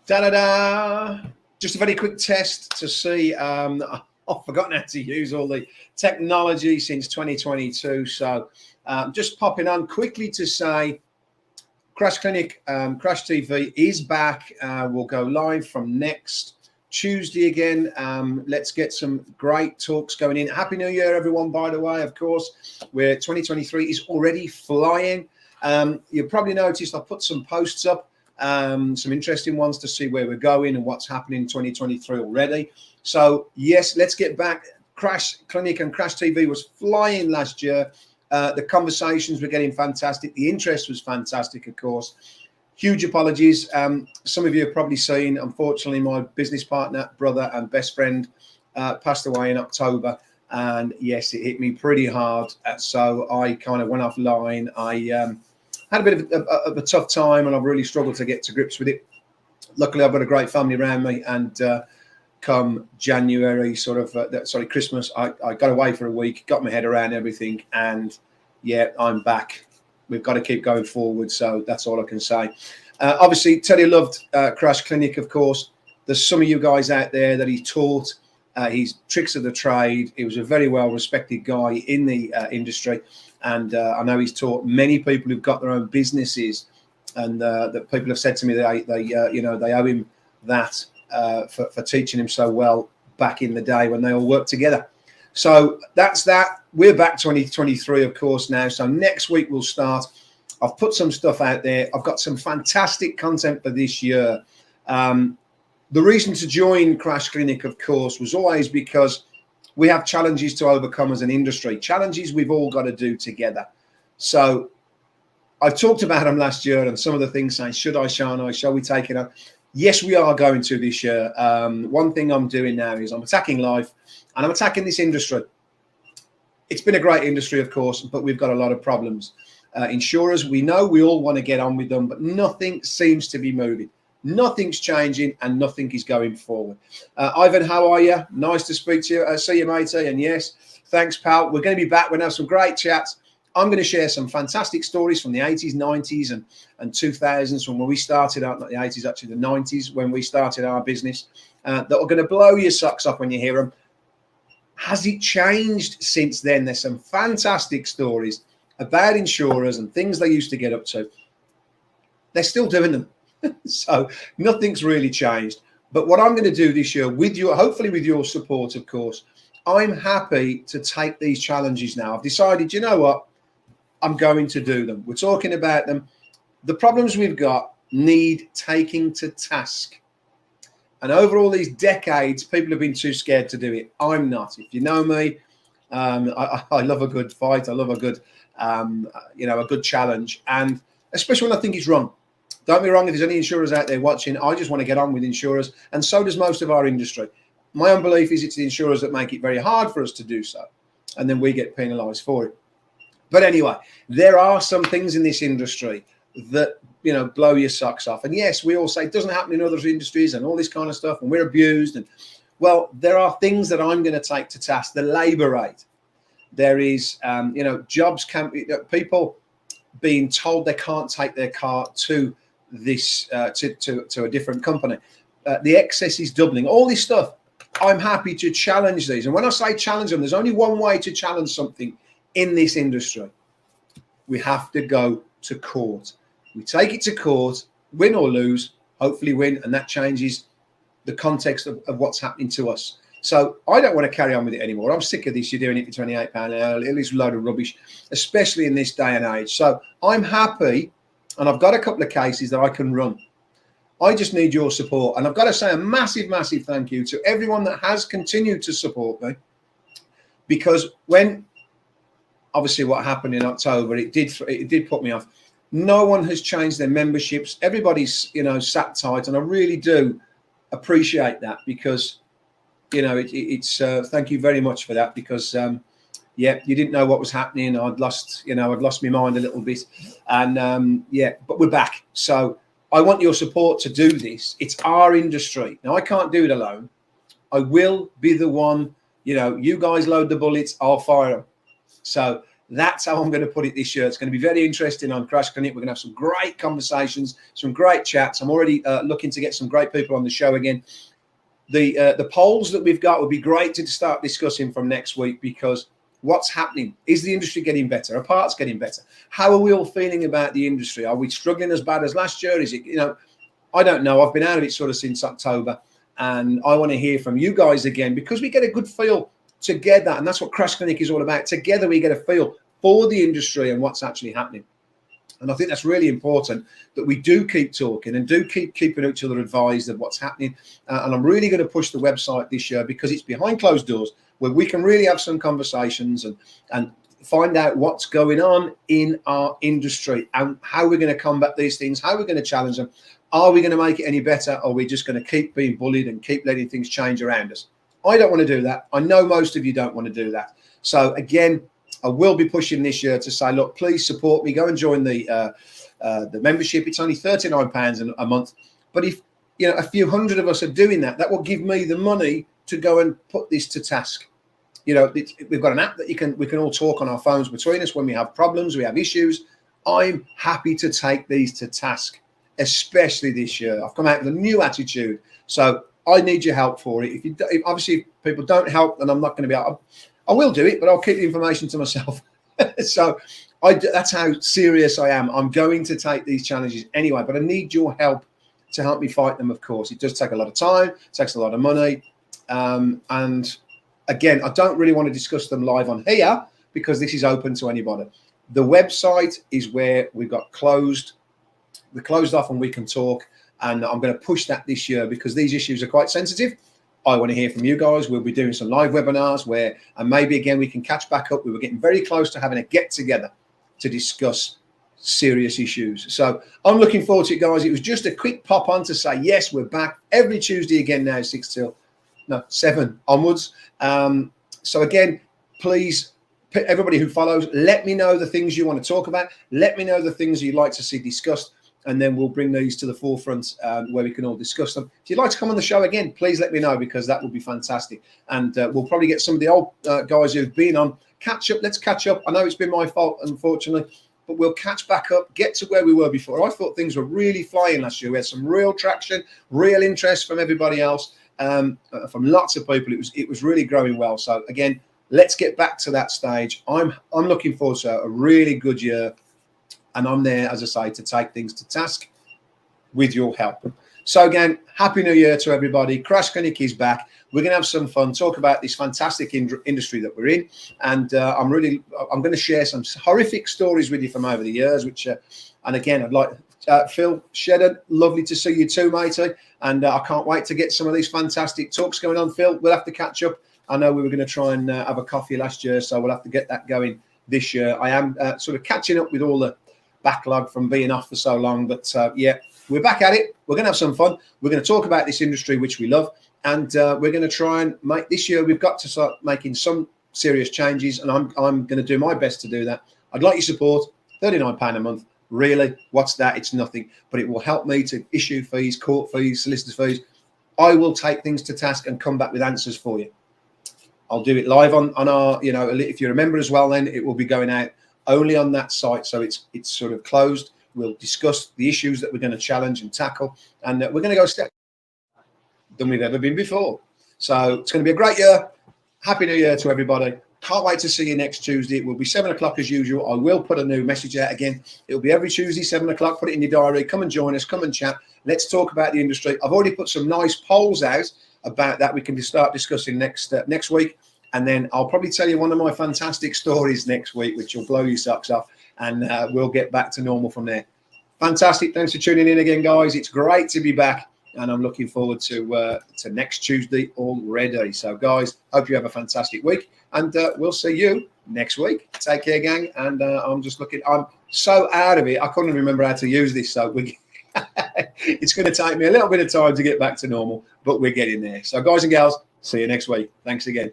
Da-da-da. Just a very quick test to see. I've forgotten how to use all the technology since 2022. So just popping on quickly to say Crash Clinic, Crash TV is back. We'll go live from next Tuesday again. Let's get some great talks going in. Happy New Year, everyone, by the way, of course, where 2023 is already flying. You've probably noticed I put some posts up, some interesting ones to see where we're going and what's happening in 2023 already. So, yes, let's get back. Crash Clinic and Crash TV was flying last year. The conversations were getting fantastic. The interest was fantastic, of course. Huge apologies. Some of you have probably seen, unfortunately, my business partner, brother and best friend passed away in October. And yes, it hit me pretty hard. So I kind of went offline. I had a bit of a tough time and I've really struggled to get to grips with it. Luckily, I've got a great family around me. And come January, Christmas, I got away for a week, got my head around everything. And yeah, I'm back. We've got to keep going forward. So that's all I can say. Obviously, Teddy loved Crash Clinic, of course. There's some of you guys out there that he taught his tricks of the trade. He was a very well-respected guy in the industry. And I know he's taught many people who've got their own businesses. And that people have said to me they owe him that for teaching him so well back in the day when they all worked together. So that's that. We're back 2023, of course, now. So next week we'll start. I've put some stuff out there. I've got some fantastic content for this year. The reason to join Crash Clinic, of course, was always because we have challenges to overcome as an industry, challenges we've all got to do together. So I've talked about them last year and some of the things saying, should I, shan't I, shall we take it up? Yes, we are going to this year. One thing I'm doing now is I'm attacking life and I'm attacking this industry. It's been a great industry, of course, but we've got a lot of problems. Insurers, we know we all want to get on with them, but nothing seems to be moving. Nothing's changing and nothing is going forward. Ivan, how are you? Nice to speak to you. See you, matey. And yes, thanks, pal. We're going to be back. We're going to have some great chats. I'm going to share some fantastic stories from the 80s, 90s and 2000s from when we started out, not the 80s, actually the 90s, when we started our business, that are going to blow your socks off when you hear them. Has it changed since then? There's some fantastic stories about insurers and things they used to get up to. They're still doing them. So nothing's really changed. But what I'm going to do this year with you, hopefully with your support, of course, I'm happy to take these challenges now. I've decided, you know what? I'm going to do them. We're talking about them. The problems we've got need taking to task. And over all these decades, people have been too scared to do it. I'm not. If you know me, I love a good fight. I love a good, a good challenge. And especially when I think it's wrong. Don't be wrong, if there's any insurers out there watching, I just want to get on with insurers. And so does most of our industry. My own belief is it's the insurers that make it very hard for us to do so. And then we get penalised for it. But anyway, there are some things in this industry that, blow your socks off. And yes, we all say it doesn't happen in other industries and all this kind of stuff. And we're abused. And well, there are things that I'm going to take to task. The labour rate. There is, jobs can't be, people being told they can't take their car to this, to a different company. The excess is doubling. All this stuff. I'm happy to challenge these. And when I say challenge them, there's only one way to challenge something in this industry. We have to go to court. We take it to court, win or lose, hopefully win, and that changes the context of what's happening to us. So I don't want to carry on with it anymore. I'm sick of this. You're doing it for £28 an hour. It is a load of rubbish, especially in this day and age. So I'm happy, and I've got a couple of cases that I can run. I just need your support. And I've got to say a massive, massive thank you to everyone that has continued to support me. Because when, obviously, what happened in October, it did put me off. No one has changed their memberships. Everybody's, sat tight. And I really do appreciate that because, it's thank you very much for that because, you didn't know what was happening. I'd lost my mind a little bit. And, but we're back. So I want your support to do this. It's our industry. Now, I can't do it alone. I will be the one, you guys load the bullets, I'll fire them. So That's how I'm going to put it this year. It's going to be very interesting on Crash Clinic. We're going to have some great conversations, some great chats. I'm already looking to get some great people on the show again. The polls that we've got would be great to start discussing from next week, because what's happening? Is the industry getting better? Are parts getting better? How are we all feeling about the industry? Are we struggling as bad as last year? Is it, I don't know. I've been out of it sort of since October, and I want to hear from you guys again, because we get a good feel together, and that's what Crash Clinic is all about. Together we get a feel for the industry and what's actually happening. And I think that's really important, that we do keep talking and do keep keeping each other advised of what's happening. And I'm really going to push the website this year, because it's behind closed doors where we can really have some conversations and find out what's going on in our industry and how we're going to combat these things, how we're going to challenge them. Are we going to make it any better? Or are we just going to keep being bullied and keep letting things change around us? I don't want to do that. I know most of you don't want to do that. So again, I will be pushing this year to say, look, please support me. Go and join the membership. It's only £39 a month. But if a few hundred of us are doing that, that will give me the money to go and put this to task. We've got an app that we can all talk on our phones between us when we have problems, we have issues. I'm happy to take these to task, especially this year. I've come out with a new attitude, so I need your help for it. If people don't help, then I'm not going to be able. I will do it, but I'll keep the information to myself. So that's how serious I am. I'm going to take these challenges anyway, but I need your help to help me fight them. Of course, it does take a lot of time, it takes a lot of money, and again, I don't really want to discuss them live on here, because this is open to anybody. The website is where we've got closed. We're closed off and we can talk. And I'm going to push that this year, because these issues are quite sensitive. I want to hear from you guys. We'll be doing some live webinars and maybe again, we can catch back up. We were getting very close to having a get together to discuss serious issues. So I'm looking forward to it, guys. It was just a quick pop on to say, yes, we're back every Tuesday again now, 7 onwards. So again, please, everybody who follows, let me know the things you want to talk about. Let me know the things you'd like to see discussed, and then we'll bring these to the forefront where we can all discuss them. If you'd like to come on the show again, please let me know, because that would be fantastic. And we'll probably get some of the old guys who've been on, catch up. Let's catch up. I know it's been my fault, unfortunately, but we'll catch back up, get to where we were before. I thought things were really flying last year. We had some real traction, real interest from everybody else. From lots of people, it was really growing well. So again, let's get back to that stage. I'm looking forward to a really good year, and I'm there, as I say, to take things to task with your help. So again, happy New Year to everybody. Crash Clinic is back. We're going to have some fun, talk about this fantastic industry that we're in, and I'm going to share some horrific stories with you from over the years. And again, I'd like. Phil Shedden, lovely to see you too, matey. And I can't wait to get some of these fantastic talks going on, Phil. We'll have to catch up. I know we were going to try and have a coffee last year, so we'll have to get that going this year. I am sort of catching up with all the backlog from being off for so long. But yeah, we're back at it. We're going to have some fun. We're going to talk about this industry, which we love. And we're going to try and make this year, we've got to start making some serious changes. And I'm going to do my best to do that. I'd like your support, £39 a month. Really, what's that? It's nothing, but it will help me to issue fees, court fees, solicitors fees. I will take things to task and come back with answers for you. I'll do it live on our, if you're a member as well, then it will be going out only on that site. So it's sort of closed. We'll discuss the issues that we're going to challenge and tackle, and we're going to go a step than we've ever been before. So it's going to be a great year. Happy New Year to everybody. Can't wait to see you next Tuesday. It will be 7 o'clock as usual. I will put a new message out again. It'll be every Tuesday, 7 o'clock. Put it in your diary. Come and join us. Come and chat. Let's talk about the industry. I've already put some nice polls out about that. We can start discussing next week. And then I'll probably tell you one of my fantastic stories next week, which will blow your socks off. And we'll get back to normal from there. Fantastic. Thanks for tuning in again, guys. It's great to be back. And I'm looking forward to next Tuesday already. So, guys, hope you have a fantastic week. And we'll see you next week. Take care, gang. And I'm so out of it. I couldn't remember how to use this. So it's going to take me a little bit of time to get back to normal, but we're getting there. So, guys and gals, see you next week. Thanks again.